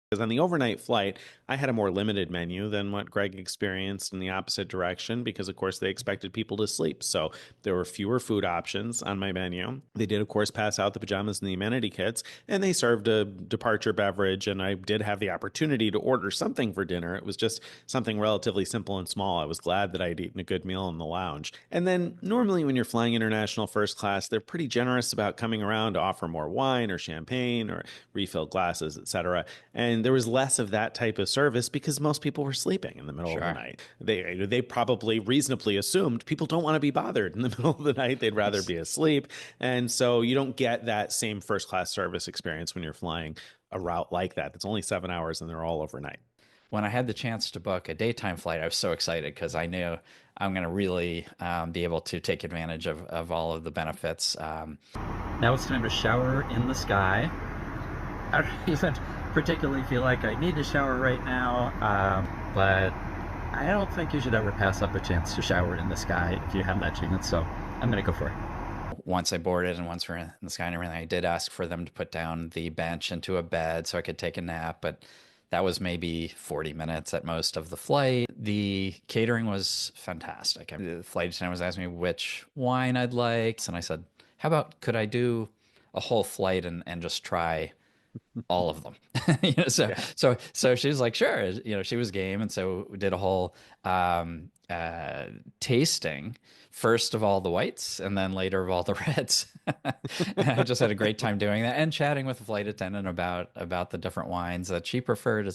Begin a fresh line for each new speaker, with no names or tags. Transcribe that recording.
Because on the overnight flight, I had a more limited menu than what Greg experienced in the opposite direction because, of course, they expected people to sleep. So there were fewer food options on my menu. They did, of course, pass out the pajamas and the amenity kits, and they served a departure beverage. And I did have the opportunity to order something for dinner. It was just something relatively simple and small. I was glad that I'd eaten a good meal in the lounge. And then normally, when you're flying international first class, they're pretty generous about coming around to offer more wine or champagne or refill glasses, etc. And there was less of that type of service because most people were sleeping in the middle of the
Sure.
night. They probably reasonably assumed people don't want to be bothered in the middle of the night. They'd rather be asleep. And so you don't get that same first class service experience when you're flying a route like that. It's only 7 hours and they're all overnight.
When I had the chance to book a daytime flight, I was so excited because I knew I'm going to really be able to take advantage of all of the benefits. Now it's time to shower in the sky. I don't even particularly feel like I need to shower right now, but I don't think you should ever pass up a chance to shower in the sky if you have that chance. So I'm going to go for it. Once I boarded and once we're in the sky and everything, I did ask for them to put down the bench into a bed so I could take a nap, but that was maybe 40 minutes at most of the flight. The catering was fantastic. I mean, the flight attendant was asking me which wine I'd like, and I said, how about could I do a whole flight and just try all of them? So
Yeah.
she was like, sure. She was game, and so we did a whole tasting. First of all the whites, and then later of all the reds. And I just had a great time doing that and chatting with the flight attendant about the different wines that she preferred as